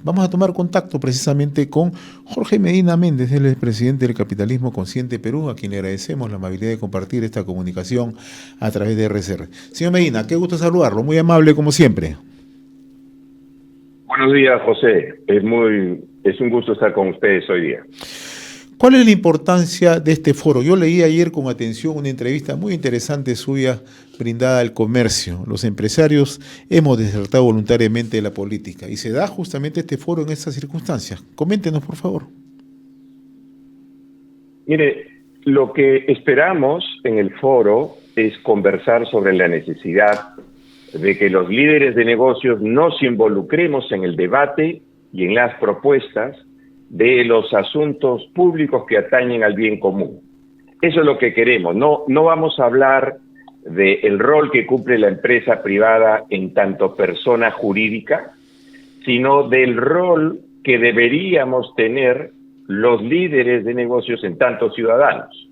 Vamos a tomar contacto precisamente con Jorge Medina Méndez, él es presidente del Capitalismo Consciente Perú, a quien le agradecemos la amabilidad de compartir esta comunicación a través de RCR. Señor Medina, qué gusto saludarlo, muy amable como siempre. Buenos días, José. Es un gusto estar con ustedes hoy día. ¿Cuál es la importancia de este foro? Yo leí ayer con atención una entrevista muy interesante suya brindada al comercio. Los empresarios hemos desertado voluntariamente de la política y se da justamente este foro en estas circunstancias. Coméntenos, por favor. Mire, lo que esperamos en el foro es conversar sobre la necesidad de que los líderes de negocios nos involucremos en el debate y en las propuestas de los asuntos públicos que atañen al bien común. Eso es lo que queremos. No vamos a hablar del rol que cumple la empresa privada en tanto persona jurídica, sino del rol que deberíamos tener los líderes de negocios en tanto ciudadanos.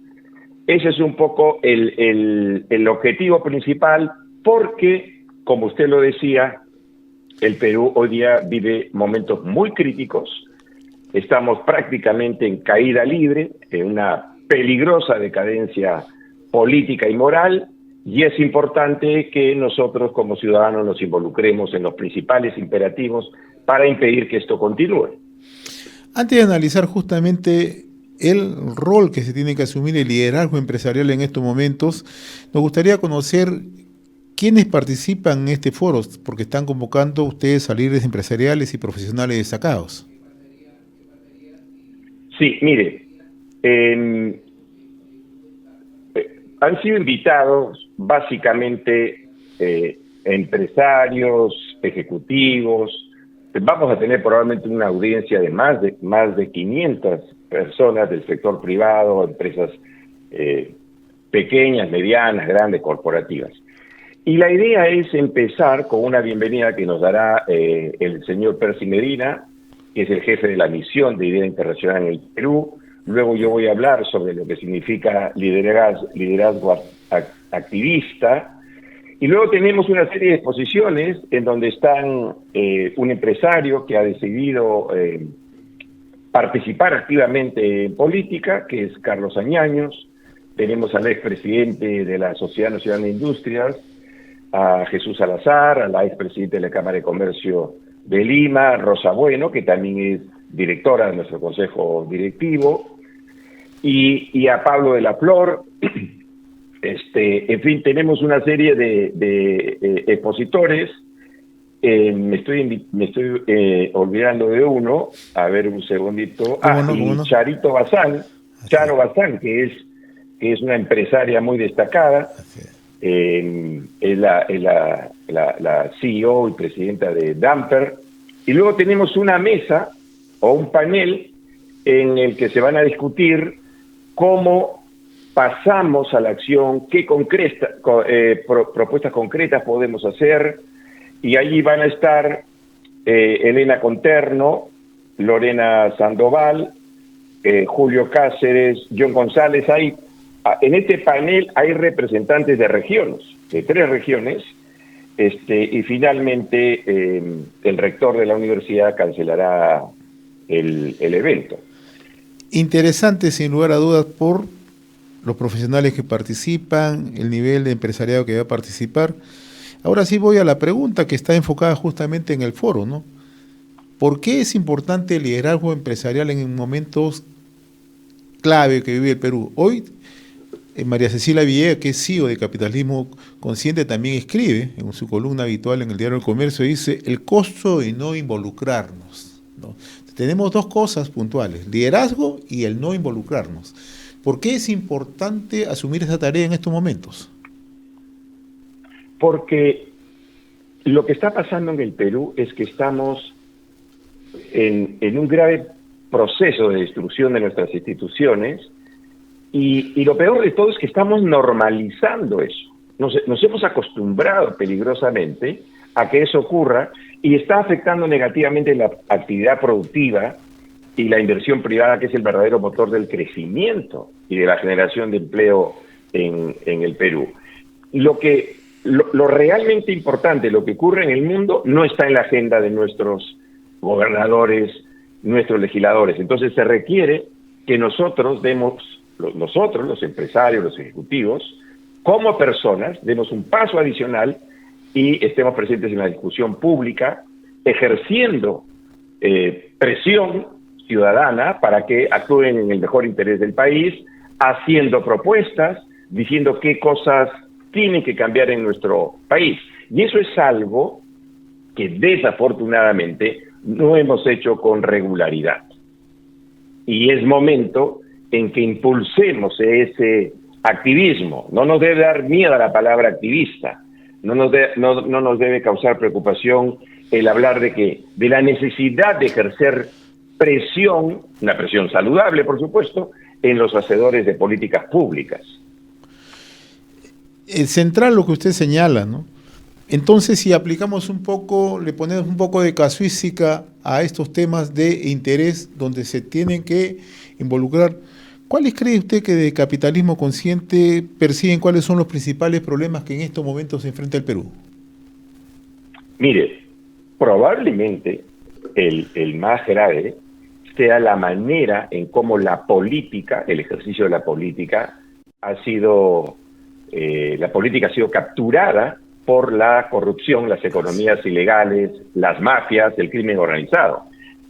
Ese es un poco el objetivo principal, porque, como usted lo decía, el Perú hoy día vive momentos muy críticos. Estamos prácticamente en caída libre, en una peligrosa decadencia política y moral, y es importante que nosotros como ciudadanos nos involucremos en los principales imperativos para impedir que esto continúe. Antes de analizar justamente el rol que se tiene que asumir el liderazgo empresarial en estos momentos, nos gustaría conocer quiénes participan en este foro, porque están convocando ustedes a líderes empresariales y profesionales destacados. Sí, mire, han sido invitados básicamente empresarios, ejecutivos. Vamos a tener probablemente una audiencia de más de 500 personas del sector privado, empresas pequeñas, medianas, grandes, corporativas. Y la idea es empezar con una bienvenida que nos dará el señor Percy Medina, que es el jefe de la misión de Idea Internacional en el Perú. Luego yo voy a hablar sobre lo que significa liderazgo activista. Y luego tenemos una serie de exposiciones en donde están un empresario que ha decidido participar activamente en política, que es Carlos Añaños. Tenemos al expresidente de la Sociedad Nacional de Industrias, a Jesús Salazar, a la expresidenta de la Cámara de Comercio de Lima, Rosa Bueno, que también es directora de nuestro consejo directivo, y a Pablo de la Flor. En fin, tenemos una serie de expositores. Me estoy olvidando de uno. A ver, un segundito. ¿Cómo no? Charito Bazán, Charo Bazán, que es una empresaria muy destacada. Es la CEO y presidenta de Damper. Y luego tenemos una mesa o un panel en el que se van a discutir cómo pasamos a la acción, qué propuestas concretas podemos hacer, y allí van a estar Elena Conterno, Lorena Sandoval, Julio Cáceres, John González. En este panel hay representantes de regiones, de 3 regiones, y finalmente el rector de la universidad cancelará el evento. Interesante, sin lugar a dudas, por los profesionales que participan, el nivel de empresariado que va a participar. Ahora sí voy a la pregunta que está enfocada justamente en el foro, ¿no? ¿Por qué es importante el liderazgo empresarial en momentos clave que vive el Perú? Hoy, María Cecilia Villegas, que es CEO de Capitalismo Consciente, también escribe en su columna habitual en el Diario del Comercio, dice el costo de no involucrarnos, ¿no? Tenemos 2 cosas puntuales, liderazgo y el no involucrarnos. ¿Por qué es importante asumir esa tarea en estos momentos? Porque lo que está pasando en el Perú es que estamos en un grave proceso de destrucción de nuestras instituciones, y lo peor de todo es que estamos normalizando eso. Nos hemos acostumbrado peligrosamente a que eso ocurra, y está afectando negativamente la actividad productiva y la inversión privada, que es el verdadero motor del crecimiento y de la generación de empleo en el Perú. Lo realmente importante, lo que ocurre en el mundo, no está en la agenda de nuestros gobernadores, nuestros legisladores. Entonces se requiere que nosotros los empresarios, los ejecutivos, como personas, demos un paso adicional y estemos presentes en la discusión pública, ejerciendo presión ciudadana para que actúen en el mejor interés del país, haciendo propuestas, diciendo qué cosas tienen que cambiar en nuestro país. Y eso es algo que desafortunadamente no hemos hecho con regularidad. Y es momento en que impulsemos ese activismo. No nos debe dar miedo a la palabra activista. No nos debe causar preocupación el hablar de la necesidad de ejercer presión, una presión saludable, por supuesto, en los hacedores de políticas públicas. Es central lo que usted señala, ¿no? Entonces, si aplicamos un poco, le ponemos un poco de casuística a estos temas de interés donde se tienen que involucrar, ¿cuáles cree usted que de capitalismo consciente persiguen cuáles son los principales problemas que en estos momentos se enfrenta el Perú? Mire, probablemente el más grave sea la manera en cómo la política, el ejercicio de la política ha sido capturada por la corrupción, las economías ilegales, las mafias, el crimen organizado.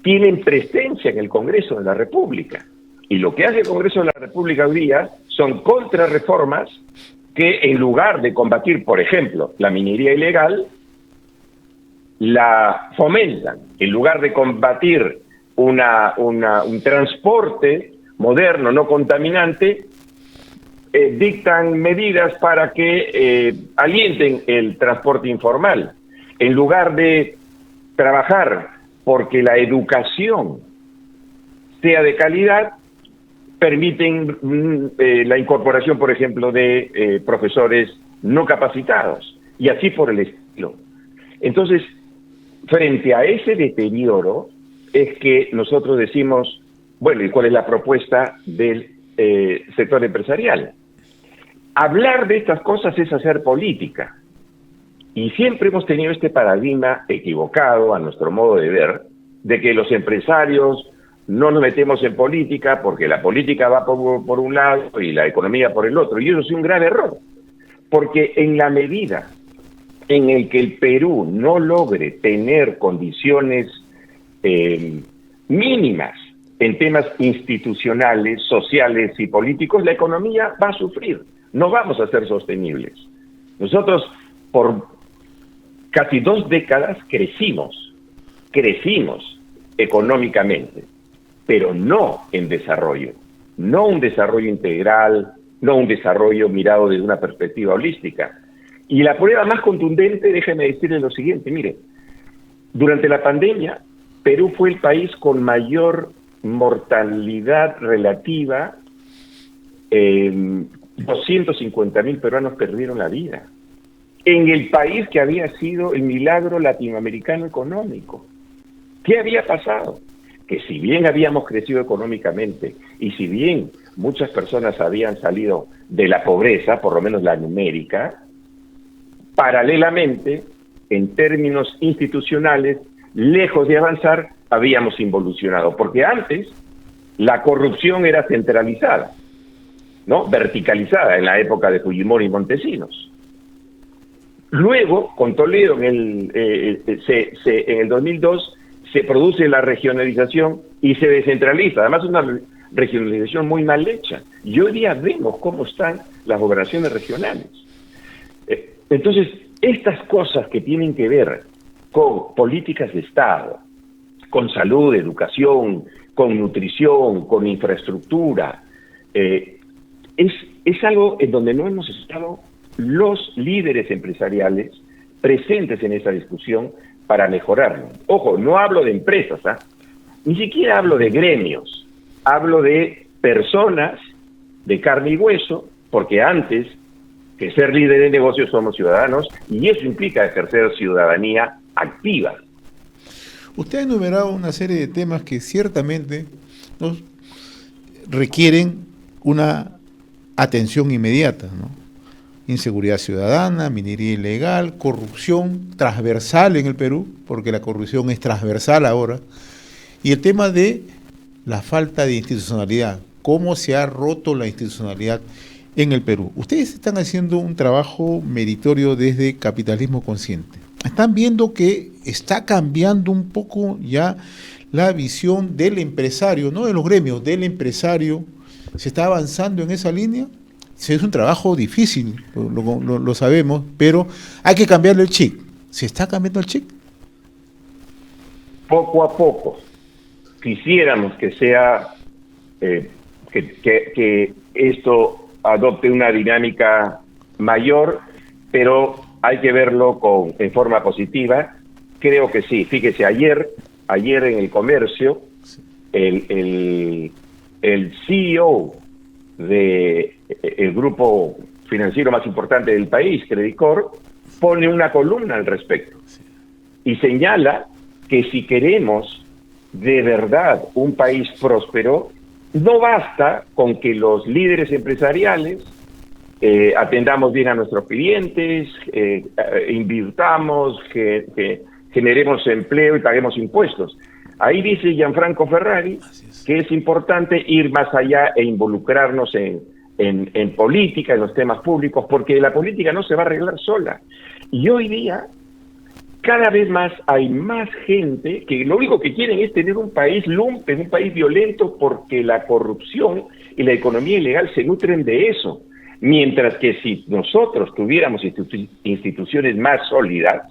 Tienen presencia en el Congreso de la República. Y lo que hace el Congreso de la República hoy día son contrarreformas que, en lugar de combatir, por ejemplo, la minería ilegal, la fomentan. En lugar de combatir un transporte moderno, no contaminante, dictan medidas para que alienten el transporte informal. En lugar de trabajar porque la educación sea de calidad, permiten la incorporación, por ejemplo, de profesores no capacitados, y así por el estilo. Entonces, frente a ese deterioro, es que nosotros decimos, bueno, ¿y cuál es la propuesta del sector empresarial? Hablar de estas cosas es hacer política. Y siempre hemos tenido este paradigma equivocado, a nuestro modo de ver, de que los empresarios no nos metemos en política porque la política va por un lado y la economía por el otro. Y eso es un gran error. Porque en la medida en el que el Perú no logre tener condiciones mínimas en temas institucionales, sociales y políticos, la economía va a sufrir. No vamos a ser sostenibles. Nosotros, por casi 2 décadas, crecimos económicamente, pero no en desarrollo, no un desarrollo integral, no un desarrollo mirado desde una perspectiva holística. Y la prueba más contundente, déjeme decirle lo siguiente, mire, durante la pandemia, Perú fue el país con mayor mortalidad relativa. 250.000 peruanos perdieron la vida en el país que había sido el milagro latinoamericano económico. ¿Qué había pasado? Que si bien habíamos crecido económicamente y si bien muchas personas habían salido de la pobreza, por lo menos la numérica, paralelamente, en términos institucionales, lejos de avanzar, habíamos involucionado. Porque antes la corrupción era centralizada, ¿no? Verticalizada en la época de Fujimori y Montesinos. Luego, con Toledo, en el 2002, se produce la regionalización y se descentraliza. Además, es una regionalización muy mal hecha. Y hoy día vemos cómo están las gobernaciones regionales. Entonces, estas cosas que tienen que ver con políticas de Estado, con salud, educación, con nutrición, con infraestructura, es algo en donde no hemos estado los líderes empresariales presentes en esa discusión para mejorarlo. Ojo, no hablo de empresas, ni siquiera hablo de gremios, hablo de personas de carne y hueso, porque antes que ser líder de negocios somos ciudadanos, y eso implica ejercer ciudadanía activa. Usted ha enumerado una serie de temas que ciertamente requieren una atención inmediata, ¿no? inseguridad ciudadana, minería ilegal, corrupción transversal en el Perú, porque la corrupción es transversal ahora, y el tema de la falta de institucionalidad, cómo se ha roto la institucionalidad en el Perú. Ustedes están haciendo un trabajo meritorio desde Capitalismo Consciente. Están viendo que está cambiando un poco ya la visión del empresario, no de los gremios, del empresario. ¿Se está avanzando en esa línea? Sí, es un trabajo difícil, lo sabemos, pero hay que cambiarle el chip. ¿Se está cambiando el chip? Poco a poco. Quisiéramos que sea, que esto adopte una dinámica mayor, pero hay que verlo en forma positiva. Creo que sí. Fíjese, ayer en el comercio, el CEO del grupo financiero más importante del país, Credit Corp, pone una columna al respecto y señala que si queremos de verdad un país próspero, no basta con que los líderes empresariales atendamos bien a nuestros clientes, invirtamos, que generemos empleo y paguemos impuestos. Ahí dice Gianfranco Ferrari que es importante ir más allá e involucrarnos en política, en los temas públicos, porque la política no se va a arreglar sola. Y hoy día, cada vez más hay más gente que lo único que quieren es tener un país lumpen, un país violento, porque la corrupción y la economía ilegal se nutren de eso. Mientras que si nosotros tuviéramos instituciones más sólidas,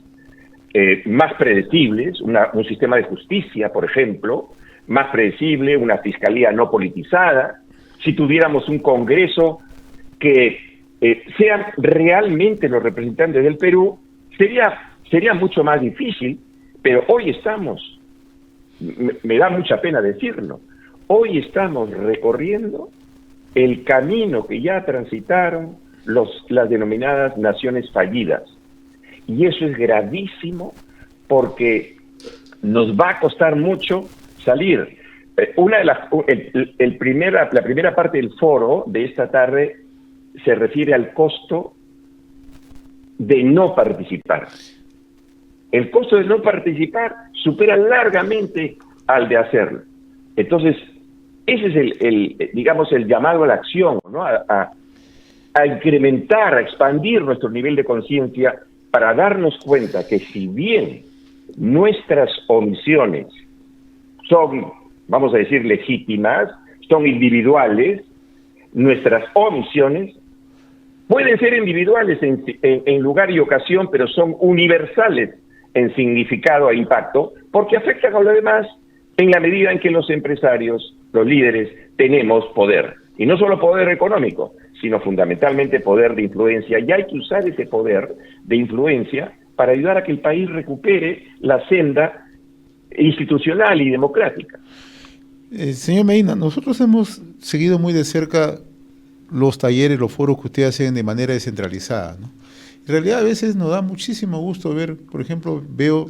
más predecibles, un sistema de justicia, por ejemplo, más predecible, una fiscalía no politizada, si tuviéramos un Congreso que sean realmente los representantes del Perú, sería mucho más difícil, pero hoy estamos, me da mucha pena decirlo, hoy estamos recorriendo el camino que ya transitaron las denominadas naciones fallidas. Y eso es gravísimo porque nos va a costar mucho salir. La primera parte del foro de esta tarde se refiere al costo de no participar. El costo de no participar supera largamente al de hacerlo. Entonces, ese es digamos, el llamado a la acción, ¿no? A incrementar, a expandir nuestro nivel de conciencia para darnos cuenta que si bien nuestras omisiones son, vamos a decir, legítimas, son individuales, nuestras omisiones pueden ser individuales en lugar y ocasión, pero son universales en significado e impacto, porque afectan a lo demás en la medida en que los empresarios, los líderes, tenemos poder. Y no solo poder económico, sino fundamentalmente poder de influencia. Y hay que usar ese poder de influencia para ayudar a que el país recupere la senda institucional y democrática. Señor Medina, nosotros hemos seguido muy de cerca los talleres, los foros que ustedes hacen de manera descentralizada, ¿no? En realidad a veces nos da muchísimo gusto ver, por ejemplo, veo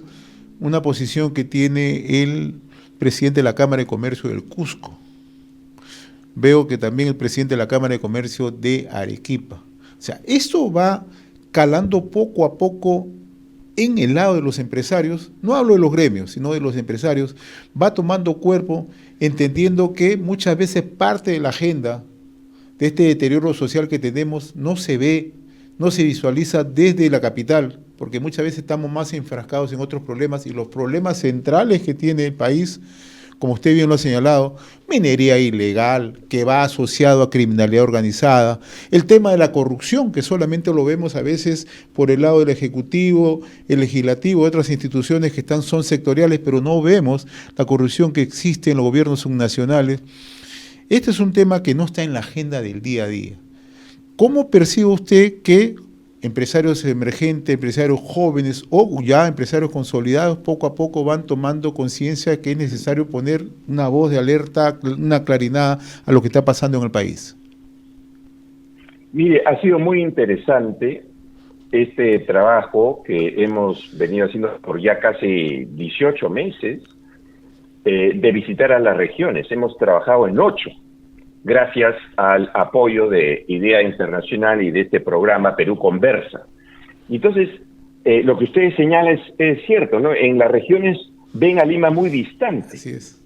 una posición que tiene el presidente de la Cámara de Comercio del Cusco. Veo que también el presidente de la Cámara de Comercio de Arequipa. O sea, esto va calando poco a poco en el lado de los empresarios, no hablo de los gremios, sino de los empresarios, va tomando cuerpo, entendiendo que muchas veces parte de la agenda de este deterioro social que tenemos no se ve, no se visualiza desde la capital, porque muchas veces estamos más enfrascados en otros problemas y los problemas centrales que tiene el país, como usted bien lo ha señalado, minería ilegal, que va asociado a criminalidad organizada, el tema de la corrupción, que solamente lo vemos a veces por el lado del Ejecutivo, el Legislativo, otras instituciones que son sectoriales, pero no vemos la corrupción que existe en los gobiernos subnacionales. Este es un tema que no está en la agenda del día a día. ¿Cómo percibe usted que empresarios emergentes, empresarios jóvenes o ya empresarios consolidados poco a poco van tomando conciencia que es necesario poner una voz de alerta, una claridad a lo que está pasando en el país? Mire, ha sido muy interesante este trabajo que hemos venido haciendo por ya casi 18 meses de visitar a las regiones. Hemos trabajado en 8 gracias al apoyo de IDEA Internacional y de este programa Perú Conversa. Entonces, lo que ustedes señalan es cierto, ¿no? En las regiones ven a Lima muy distante. Así es.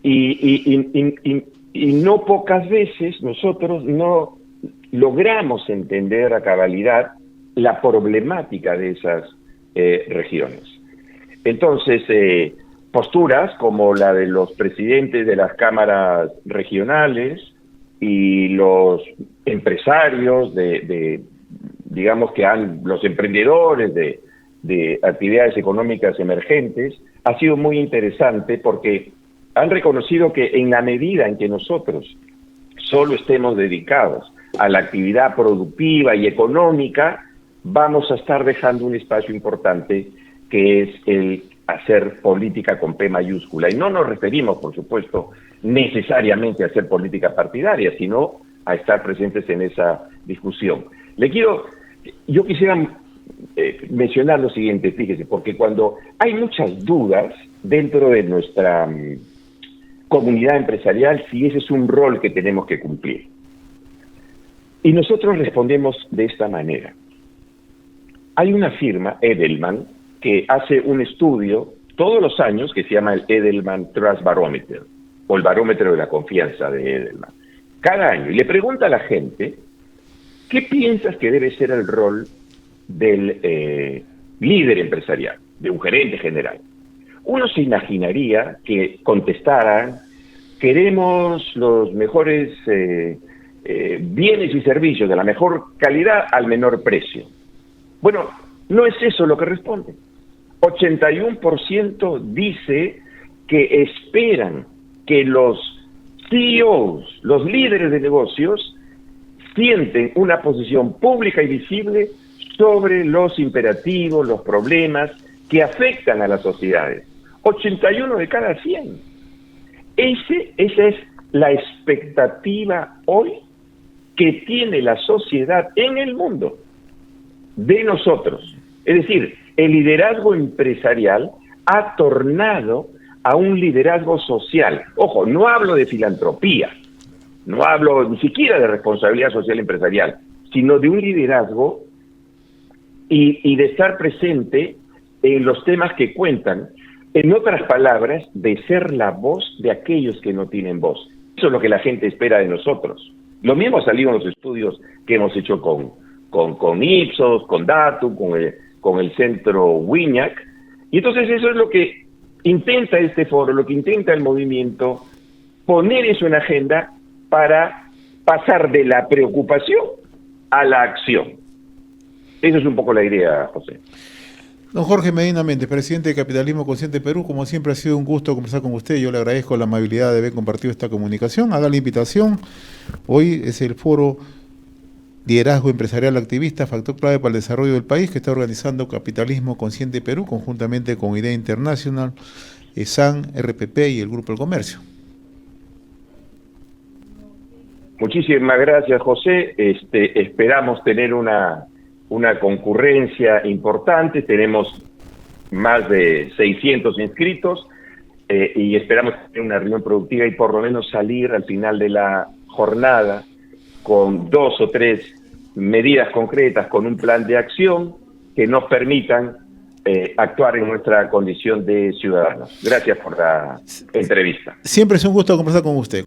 Y no pocas veces nosotros no logramos entender a cabalidad la problemática de esas regiones. Entonces, posturas como la de los presidentes de las cámaras regionales y los empresarios digamos que los emprendedores de actividades económicas emergentes, ha sido muy interesante porque han reconocido que en la medida en que nosotros solo estemos dedicados a la actividad productiva y económica, vamos a estar dejando un espacio importante que es el hacer política con P mayúscula. Y no nos referimos, por supuesto, necesariamente a hacer política partidaria, sino a estar presentes en esa discusión. Yo quisiera mencionar lo siguiente, fíjese, porque cuando hay muchas dudas dentro de nuestra comunidad empresarial, si ese es un rol que tenemos que cumplir. Y nosotros respondemos de esta manera. Hay una firma, Edelman, que hace un estudio todos los años que se llama el Edelman Trust Barometer, o el barómetro de la confianza de Edelman. Cada año, y le pregunta a la gente, ¿qué piensas que debe ser el rol del líder empresarial, de un gerente general? Uno se imaginaría que contestaran: queremos los mejores bienes y servicios de la mejor calidad al menor precio. Bueno, no es eso lo que responde. 81% dice que esperan que los CEOs, los líderes de negocios, sienten una posición pública y visible sobre los imperativos, los problemas que afectan a las sociedades. 81 de cada 100. Esa es la expectativa hoy que tiene la sociedad en el mundo de nosotros. Es decir, el liderazgo empresarial ha tornado a un liderazgo social. Ojo, no hablo de filantropía, no hablo ni siquiera de responsabilidad social empresarial, sino de un liderazgo y de estar presente en los temas que cuentan. En otras palabras, de ser la voz de aquellos que no tienen voz. Eso es lo que la gente espera de nosotros. Lo mismo ha salido en los estudios que hemos hecho con Ipsos, con Datum, con el centro WINAC. Y entonces eso es lo que intenta este foro, lo que intenta el movimiento, poner eso en agenda para pasar de la preocupación a la acción. Esa es un poco la idea, José. Don Jorge Medina Méndez, presidente de Capitalismo Consciente Perú, como siempre ha sido un gusto conversar con usted. Yo le agradezco la amabilidad de haber compartido esta comunicación. Haga la invitación. Hoy es el foro Liderazgo Empresarial Activista, factor clave para el desarrollo del país, que está organizando Capitalismo Consciente Perú, conjuntamente con IDEA Internacional, ESAN, RPP y el Grupo del Comercio. Muchísimas gracias, José. Esperamos tener una concurrencia importante. Tenemos más de 600 inscritos y esperamos tener una reunión productiva y por lo menos salir al final de la jornada con 2 o 3 medidas concretas, con un plan de acción que nos permitan actuar en nuestra condición de ciudadanos. Gracias por la entrevista. Siempre es un gusto conversar con usted.